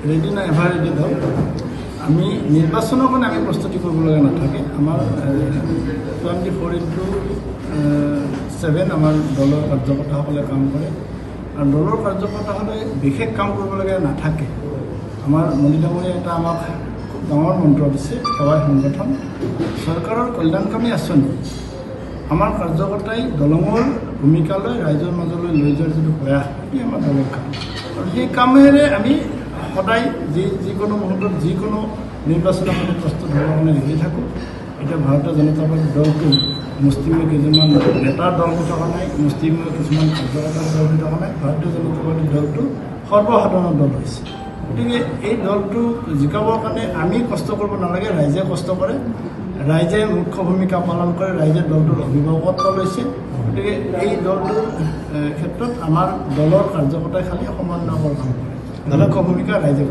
Ready না ever ready দল আমি নিৰ্বাচনৰ কাৰণে আমি প্ৰস্তুতি কৰিবলগীয়া নাথাকে আমাৰ 24/7 আমাৰ দলৰ কাৰ্যকৰ্তাসকলে কাম কৰে আৰু দলৰ কাৰ্যকৰ্তাসকলে বিশেষ কাম কৰিবলগীয়া নাথাকে আমাৰ মন্ত্ৰী ডাঙৰীয়াই এটা আমাক খুব ডাঙৰ মন্ত্ৰ দিছে সেৱাই সংগঠন চৰকাৰৰ কল্যাণকামী আঁচনি আমাৰ কাৰ্যকৰ্তাই দলঙৰ ভূমিকা লৈ ৰাইজৰ মাজলৈ লৈ যোৱাৰ যিটো প্ৰয়াস এটি আমাৰ দলৰ কাম আৰু সেই কামেৰে আমি সদায় যিকোনো মুহূৰ্তত যিকোনো নিৰ্বাচনৰ কাৰণে প্ৰস্তুত হ'বৰ কাৰণে ৰেডি থাকোঁ এতিয়া ভাৰতীয় জনতা পাৰ্টীৰ দলটো মুষ্টিমেয় কেইজনমান নেতাৰ দল হৈ থকা নাই মুষ্টিমেয় কিছুমান কাৰ্যকৰ্তাৰ দল হৈ থকা নাই ভাৰতীয় জনতা পাৰ্টীৰ দলটো সৰ্বসাধাৰণৰ দল হৈছে গতিকে এই দলটো জিকাবৰ কাৰণে আমি কষ্ট কৰিব নালাগে ৰাইজে কষ্ট কৰে ৰাইজে মুখ্য ভূমিকা পালন কৰে ৰাইজে দলটোৰ অভিভাৱকত্ব লৈছে গতিকে এই দলটোৰ ক্ষেত্ৰত আমাৰ দলৰ কাৰ্যকৰ্তাই খালী সমন্বয়কৰ কাম কৰে মুখ্য ভূমিকা ৰাইজে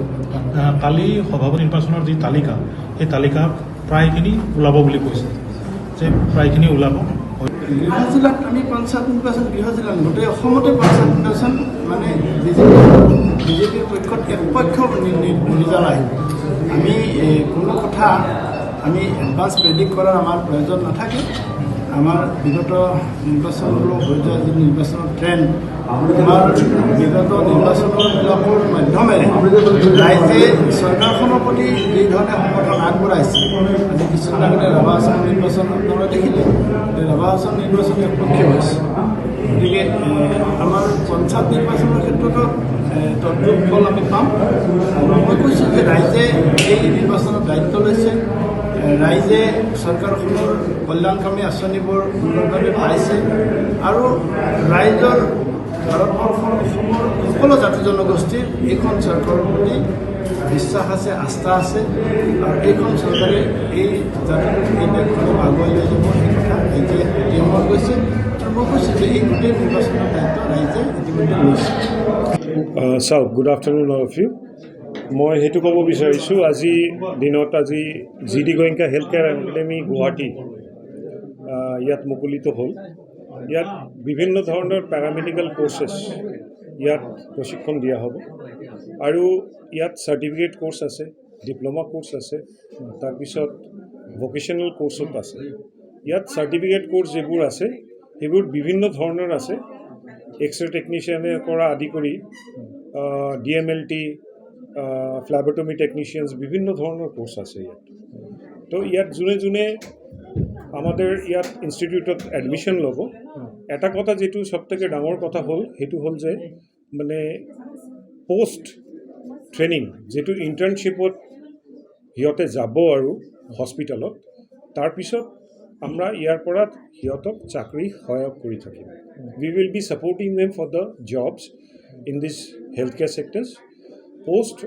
কালি সভাপতি নিৰ্বাচনৰ যি তালিকা সেই তালিকা প্ৰায়খিনি ওলাব বুলি কৈছে যে প্ৰায়খিনি ওলাব গৃহ জিলাত আমি পঞ্চায়ত নিৰ্বাচন গৃহ জিলাত গোটেই অসমতে পঞ্চায়ত নিৰ্বাচন মানে বিজেপিৰ পক্ষত একপক্ষ ৰিজাল্ট আহিব আমি কোনো কথা আমি এডভান্স প্ৰেডিক্ট কৰাৰ আমাৰ প্ৰয়োজন নাথাকে আমাৰ বিগত নিৰ্বাচনমূলক হৈ যোৱা যি নিৰ্বাচনৰ ট্ৰেণ্ড আমাৰ বিগত নিৰ্বাচনবিলাকৰ মাধ্যমেৰে ৰাইজে চৰকাৰখনৰ প্ৰতি যিধৰণে সমৰ্থন আগবঢ়াইছে আজি কিছুদিন আগতে ৰাভা আসন নিৰ্বাচন আপোনালোকে দেখিলে ৰাভা আসন নিৰ্বাচন একপক্ষীয় হৈছে গতিকে আমাৰ পঞ্চায়ত নিৰ্বাচনৰ ক্ষেত্ৰতো তদ্ৰূপ ফল আমি পাম আৰু মই কৈছোঁ যে ৰাইজে এই নিৰ্বাচনৰ দায়িত্ব লৈছে ৰাইজে চৰকাৰখনৰ কল্যাণকামী আঁচনিবোৰ সুন্দৰভাৱে পাইছে আৰু ৰাইজৰ ভাৰতবৰ্ষৰ অসমৰ সকলো জাতি জনগোষ্ঠীৰ এইখন চৰকাৰৰ প্ৰতি বিশ্বাস আছে আস্থা আছে আৰু এইখন চৰকাৰে এই জাতিটোক এই দেশখনক আগুৱাই লৈ যাব এই কথা ৰাইজে অতি কৈছে আৰু মই কৈছোঁ যে এই গোটেই নিৰ্বাচনৰ দায়িত্ব ৰাইজে ইতিমধ্যে লৈছে চাওক good afternoon all of you মই সেইটো ক'ব বিচাৰিছোঁ আজি দিনত আজি G D Goenka health care academy Guwahati ইয়াত মুকলিত হ'ল ইয়াত বিভিন্ন ধৰণৰ পেৰামেডিকেল কোৰ্চেছ ইয়াত প্ৰশিক্ষণ দিয়া হ'ব আৰু ইয়াত চাৰ্টিফিকেট কোৰ্চ আছে ডিপ্ল'মা কোৰ্চ আছে তাৰপিছত ভকেশ্যনেল কোৰ্চত আছে ইয়াত চাৰ্টিফিকেট কোৰ্চ যিবোৰ আছে সেইবোৰ বিভিন্ন ধৰণৰ আছে এক্সৰে টেকনিচিয়ানৰ পৰা আদি কৰি DMLT ফ্লেবটমি টেকনিচিয়ানছ বিভিন্ন ধৰণৰ কোৰ্চ আছে ইয়াত তো ইয়াত যোনে যোনে আমাদেৰ ইয়াত ইনষ্টিটিউটত এডমিশ্যন ল'ব এটা কথা যেটো সবথেকে ডাঙৰ কথা হ'ল সেইটো হ'ল যে মানে পোষ্ট ট্ৰেইনিং যেটো ইণ্টাৰ্ণশ্বিপত সিহঁতে যাব আৰু হস্পিটেলত তাৰপিছত আমৰা ইয়াৰ পৰা সিহঁতক চাকৰি সহায় কৰি থাকিম we will be supporting them for the jobs in this healthcare sectors post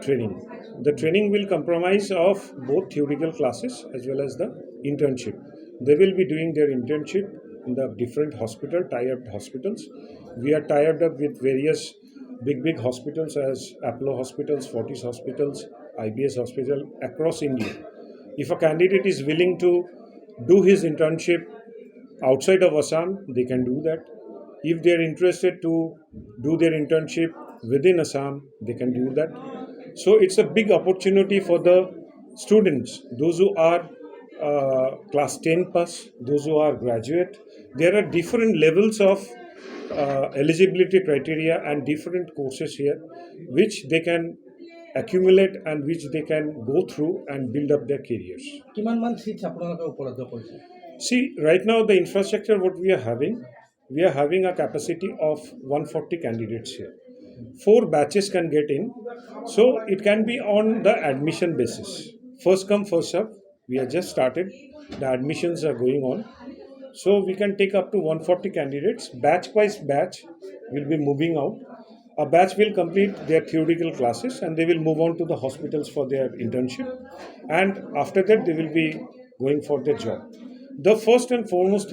training the training will comprise of both theoretical classes as well as the internship they will be doing their internship in the different hospital tie-up hospitals we are tied up with various big hospitals as Apollo hospitals Fortis hospitals IBS hospital across India if a candidate is willing to do his internship outside of Assam they can do that if they are interested to do their internship within Assam they can do that so it's a big opportunity for the students those who are class 10 plus those who are graduate there are different levels of eligibility criteria and different courses here which they can accumulate and which they can go through and build up their careers. See, right now the infrastructure what we are having a capacity of 140 candidates here. 4 batches can get in, so it can be on the admission basis. First come, first serve. We have just started. The admissions are going on. So we can take up to 140 candidates. Batch by batch will be moving out. A batch will complete their theoretical classes and they will move on to the hospitals for their internship. And after that, they will be going for their job. The first and foremost